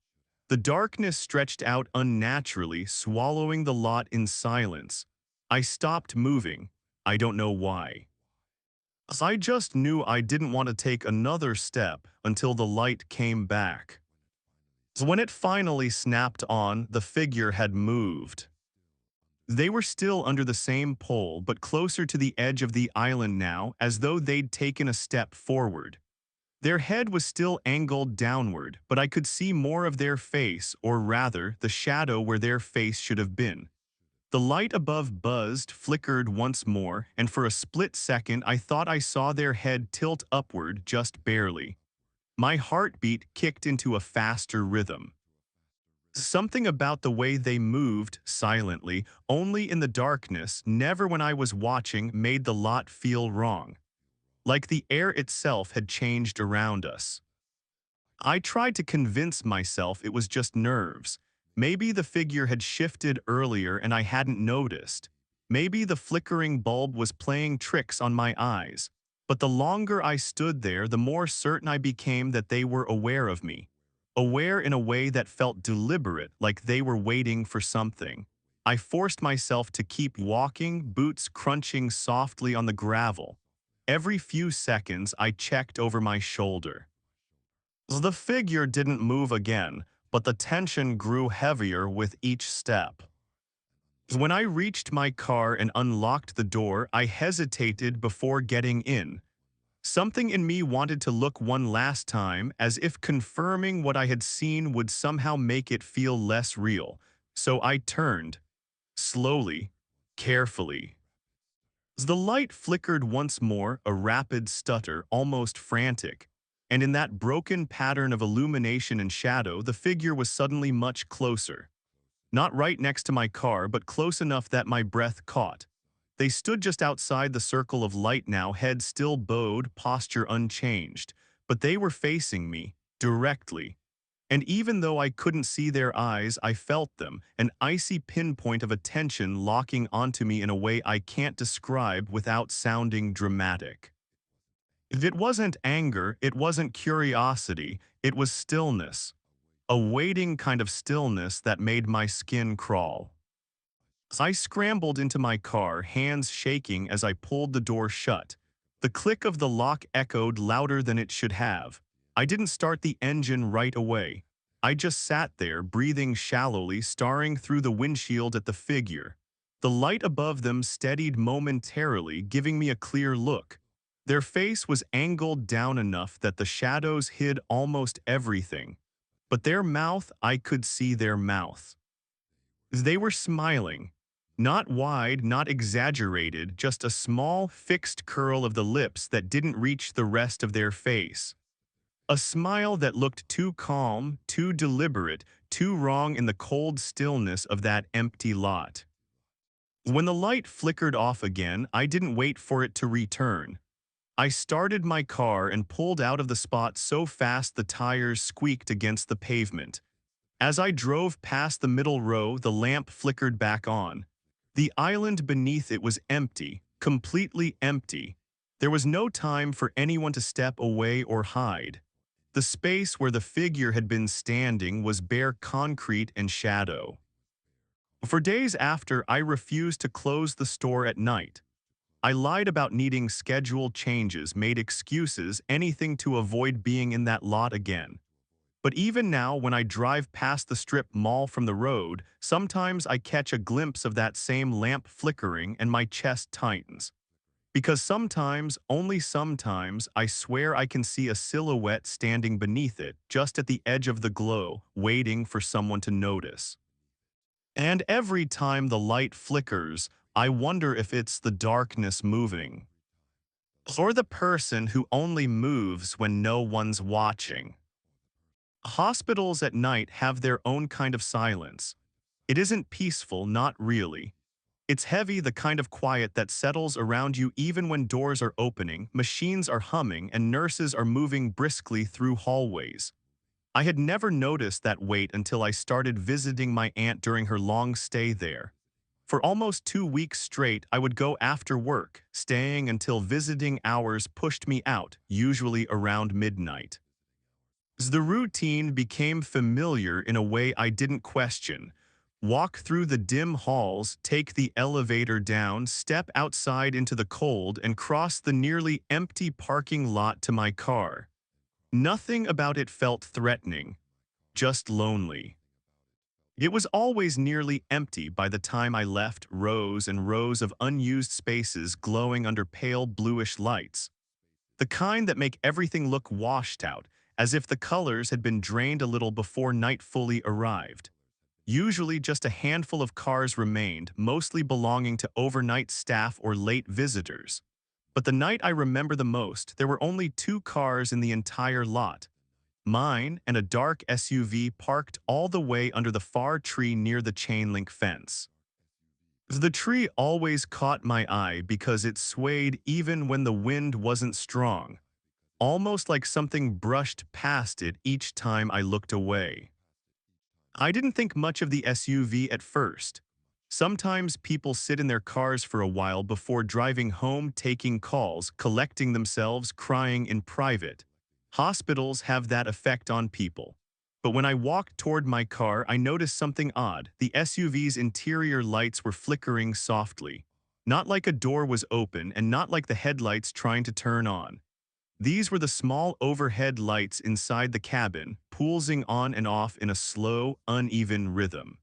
The darkness stretched out unnaturally, swallowing the lot in silence. I stopped moving. I don't know why. I just knew I didn't want to take another step until the light came back. When it finally snapped on, the figure had moved. They were still under the same pole, but closer to the edge of the island now, as though they'd taken a step forward. Their head was still angled downward, but I could see more of their face, or rather, the shadow where their face should have been. The light above buzzed, flickered once more, and for a split second I thought I saw their head tilt upward just barely. My heartbeat kicked into a faster rhythm. Something about the way they moved, silently, only in the darkness, never when I was watching, made the lot feel wrong. Like the air itself had changed around us. I tried to convince myself it was just nerves. Maybe the figure had shifted earlier and I hadn't noticed. Maybe the flickering bulb was playing tricks on my eyes. But the longer I stood there, the more certain I became that they were aware of me. Aware in a way that felt deliberate, like they were waiting for something. I forced myself to keep walking, boots crunching softly on the gravel. Every few seconds, I checked over my shoulder. The figure didn't move again, but the tension grew heavier with each step. When I reached my car and unlocked the door, I hesitated before getting in. Something in me wanted to look one last time, as if confirming what I had seen would somehow make it feel less real. So I turned, slowly, carefully. The light flickered once more, a rapid stutter, almost frantic. And in that broken pattern of illumination and shadow, the figure was suddenly much closer. Not right next to my car, but close enough that my breath caught. They stood just outside the circle of light now, head still bowed, posture unchanged. But they were facing me, directly. And even though I couldn't see their eyes, I felt them, an icy pinpoint of attention locking onto me in a way I can't describe without sounding dramatic. If it wasn't anger, it wasn't curiosity, it was stillness. A waiting kind of stillness that made my skin crawl. I scrambled into my car, hands shaking as I pulled the door shut. The click of the lock echoed louder than it should have. I didn't start the engine right away. I just sat there, breathing shallowly, staring through the windshield at the figure. The light above them steadied momentarily, giving me a clear look. Their face was angled down enough that the shadows hid almost everything. But their mouth, I could see their mouth. They were smiling. Not wide, not exaggerated, just a small, fixed curl of the lips that didn't reach the rest of their face. A smile that looked too calm, too deliberate, too wrong in the cold stillness of that empty lot. When the light flickered off again, I didn't wait for it to return. I started my car and pulled out of the spot so fast the tires squeaked against the pavement. As I drove past the middle row, the lamp flickered back on. The island beneath it was empty, completely empty. There was no time for anyone to step away or hide. The space where the figure had been standing was bare concrete and shadow. For days after, I refused to close the store at night. I lied about needing schedule changes, made excuses, anything to avoid being in that lot again. But even now, when I drive past the strip mall from the road, sometimes I catch a glimpse of that same lamp flickering and my chest tightens. Because sometimes, only sometimes, I swear I can see a silhouette standing beneath it, just at the edge of the glow, waiting for someone to notice. And every time the light flickers, I wonder if it's the darkness moving, or the person who only moves when no one's watching. Hospitals at night have their own kind of silence. It isn't peaceful, not really. It's heavy, the kind of quiet that settles around you even when doors are opening, machines are humming, and nurses are moving briskly through hallways. I had never noticed that weight until I started visiting my aunt during her long stay there. For almost 2 weeks straight, I would go after work, staying until visiting hours pushed me out, usually around midnight. The routine became familiar in a way I didn't question. Walk through the dim halls, take the elevator down, step outside into the cold, and cross the nearly empty parking lot to my car. Nothing about it felt threatening, just lonely. It was always nearly empty by the time I left, rows and rows of unused spaces glowing under pale bluish lights. The kind that make everything look washed out, as if the colors had been drained a little before night fully arrived. Usually just a handful of cars remained, mostly belonging to overnight staff or late visitors. But the night I remember the most, there were only 2 cars in the entire lot. Mine and a dark SUV parked all the way under the far tree near the chain link fence. The tree always caught my eye because it swayed even when the wind wasn't strong, almost like something brushed past it each time I looked away. I didn't think much of the SUV at first. Sometimes people sit in their cars for a while before driving home, taking calls, collecting themselves, crying in private. Hospitals have that effect on people. But when I walked toward my car, I noticed something odd. The SUV's interior lights were flickering softly. Not like a door was open and not like the headlights trying to turn on. These were the small overhead lights inside the cabin, pulsing on and off in a slow, uneven rhythm.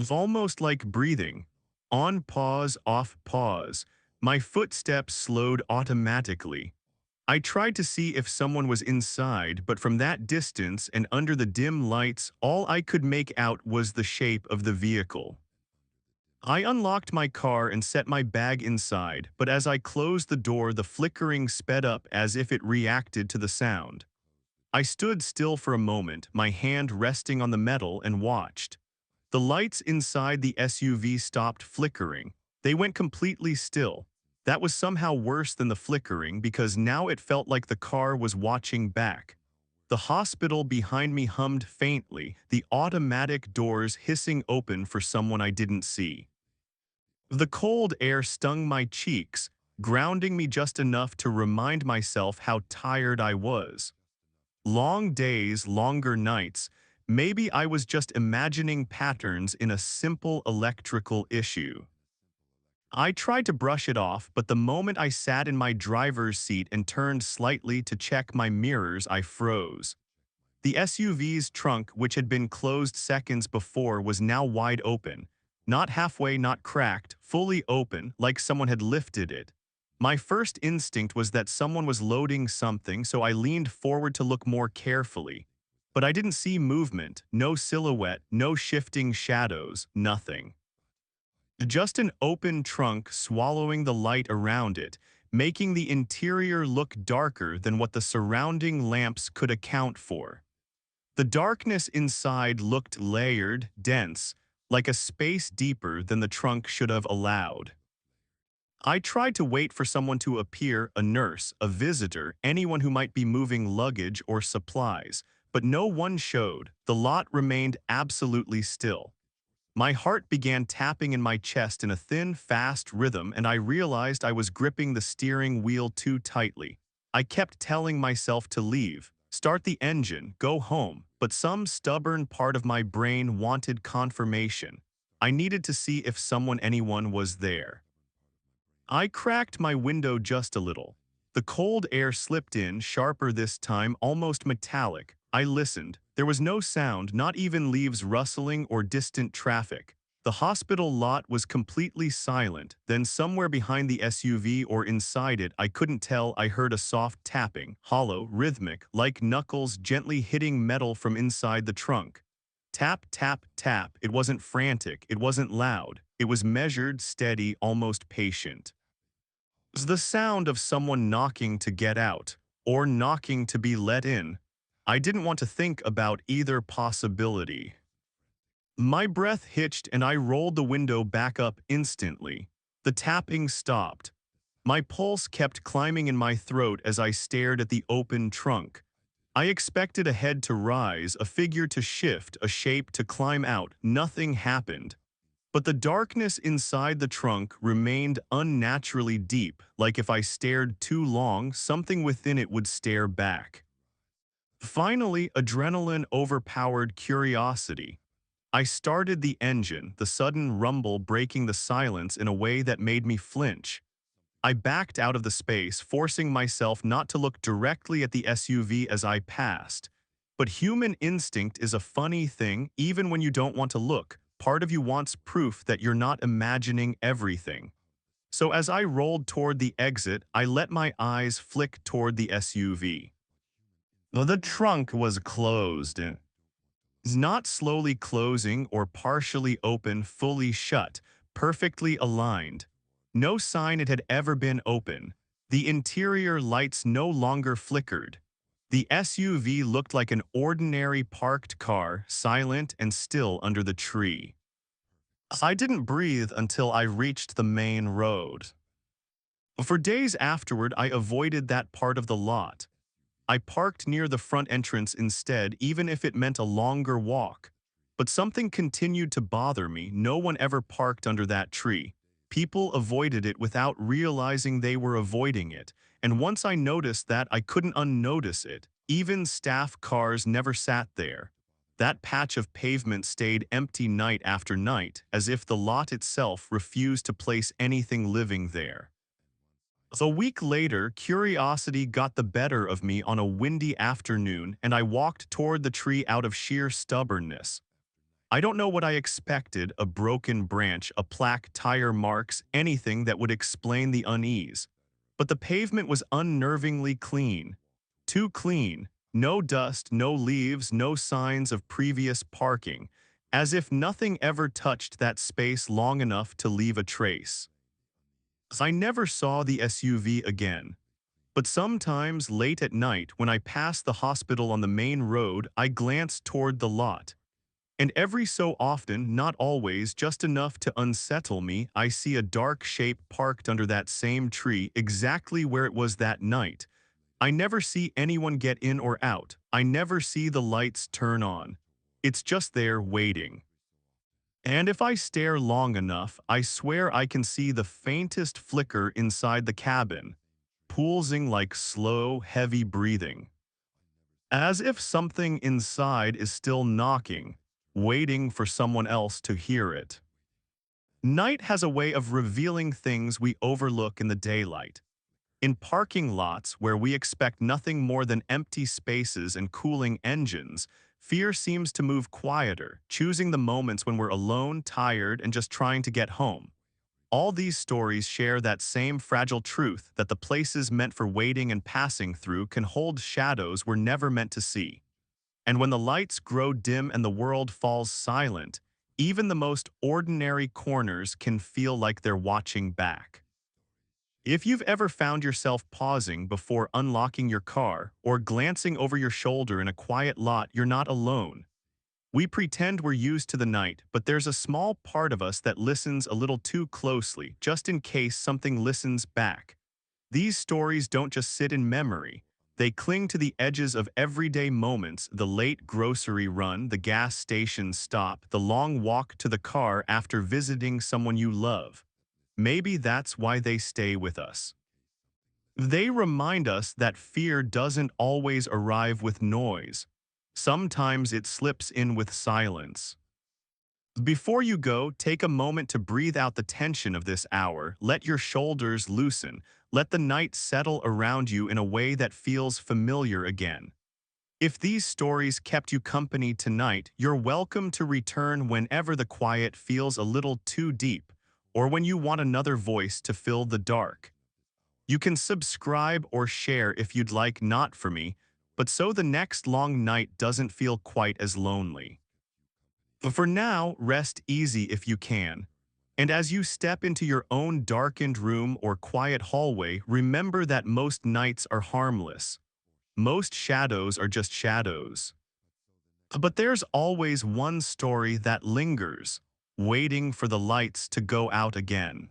Almost like breathing. On pause, off pause. My footsteps slowed automatically. I tried to see if someone was inside, but from that distance and under the dim lights, all I could make out was the shape of the vehicle. I unlocked my car and set my bag inside, but as I closed the door, the flickering sped up as if it reacted to the sound. I stood still for a moment, my hand resting on the metal, and watched. The lights inside the SUV stopped flickering. They went completely still. That was somehow worse than the flickering because now it felt like the car was watching back. The hospital behind me hummed faintly, the automatic doors hissing open for someone I didn't see. The cold air stung my cheeks, grounding me just enough to remind myself how tired I was. Long days, longer nights. Maybe I was just imagining patterns in a simple electrical issue. I tried to brush it off, but the moment I sat in my driver's seat and turned slightly to check my mirrors, I froze. The SUV's trunk, which had been closed seconds before, was now wide open. Not halfway, not cracked, fully open, like someone had lifted it. My first instinct was that someone was loading something, so I leaned forward to look more carefully. But I didn't see movement, no silhouette, no shifting shadows, nothing. Just an open trunk swallowing the light around it, making the interior look darker than what the surrounding lamps could account for. The darkness inside looked layered, dense, like a space deeper than the trunk should have allowed. I tried to wait for someone to appear, a nurse, a visitor, anyone who might be moving luggage or supplies, but no one showed. The lot remained absolutely still. My heart began tapping in my chest in a thin, fast rhythm, and I realized I was gripping the steering wheel too tightly. I kept telling myself to leave, start the engine, go home, but some stubborn part of my brain wanted confirmation. I needed to see if anyone was there. I cracked my window just a little. The cold air slipped in, sharper this time, almost metallic. I listened. There was no sound, not even leaves rustling or distant traffic. The hospital lot was completely silent. Then somewhere behind the SUV or inside it, I couldn't tell, I heard a soft tapping, hollow, rhythmic, like knuckles gently hitting metal from inside the trunk. Tap, tap, tap. It wasn't frantic. It wasn't loud. It was measured, steady, almost patient. Was the sound of someone knocking to get out, or knocking to be let in. I didn't want to think about either possibility. My breath hitched and I rolled the window back up instantly. The tapping stopped. My pulse kept climbing in my throat as I stared at the open trunk. I expected a head to rise, a figure to shift, a shape to climb out. Nothing happened. But the darkness inside the trunk remained unnaturally deep, like if I stared too long, something within it would stare back. Finally, adrenaline overpowered curiosity. I started the engine, the sudden rumble breaking the silence in a way that made me flinch. I backed out of the space, forcing myself not to look directly at the SUV as I passed. But human instinct is a funny thing, even when you don't want to look. Part of you wants proof that you're not imagining everything. So as I rolled toward the exit, I let my eyes flick toward the SUV. The trunk was closed. Not slowly closing or partially open, fully shut, perfectly aligned. No sign it had ever been open. The interior lights no longer flickered. The SUV looked like an ordinary parked car, silent and still under the tree. I didn't breathe until I reached the main road. For days afterward, I avoided that part of the lot. I parked near the front entrance instead, even if it meant a longer walk. But something continued to bother me. No one ever parked under that tree. People avoided it without realizing they were avoiding it. And once I noticed that, I couldn't unnotice it. Even staff cars never sat there. That patch of pavement stayed empty night after night, as if the lot itself refused to place anything living there. A week later, curiosity got the better of me on a windy afternoon, and I walked toward the tree out of sheer stubbornness. I don't know what I expected, a broken branch, a plaque, tire marks, anything that would explain the unease. But the pavement was unnervingly clean. Too clean. No dust, no leaves, no signs of previous parking, as if nothing ever touched that space long enough to leave a trace. I never saw the SUV again. But sometimes late at night, when I passed the hospital on the main road, I glanced toward the lot. And every so often, not always, just enough to unsettle me, I see a dark shape parked under that same tree exactly where it was that night. I never see anyone get in or out. I never see the lights turn on. It's just there waiting. And if I stare long enough, I swear I can see the faintest flicker inside the cabin, pulsing like slow, heavy breathing. As if something inside is still knocking, waiting for someone else to hear it. Night has a way of revealing things we overlook in the daylight. In parking lots where we expect nothing more than empty spaces and cooling engines, fear seems to move quieter, choosing the moments when we're alone, tired, and just trying to get home. All these stories share that same fragile truth that the places meant for waiting and passing through can hold shadows we're never meant to see. And when the lights grow dim and the world falls silent, even the most ordinary corners can feel like they're watching back. If you've ever found yourself pausing before unlocking your car or glancing over your shoulder in a quiet lot, you're not alone. We pretend we're used to the night, but there's a small part of us that listens a little too closely, just in case something listens back. These stories don't just sit in memory. They cling to the edges of everyday moments: the late grocery run, the gas station stop, the long walk to the car after visiting someone you love. Maybe that's why they stay with us. They remind us that fear doesn't always arrive with noise. Sometimes it slips in with silence. Before you go, take a moment to breathe out the tension of this hour. Let your shoulders loosen. Let the night settle around you in a way that feels familiar again. If these stories kept you company tonight, you're welcome to return whenever the quiet feels a little too deep, or when you want another voice to fill the dark. You can subscribe or share if you'd like, not for me, but so the next long night doesn't feel quite as lonely. But for now, rest easy if you can. And as you step into your own darkened room or quiet hallway, remember that most nights are harmless. Most shadows are just shadows. But there's always one story that lingers, waiting for the lights to go out again.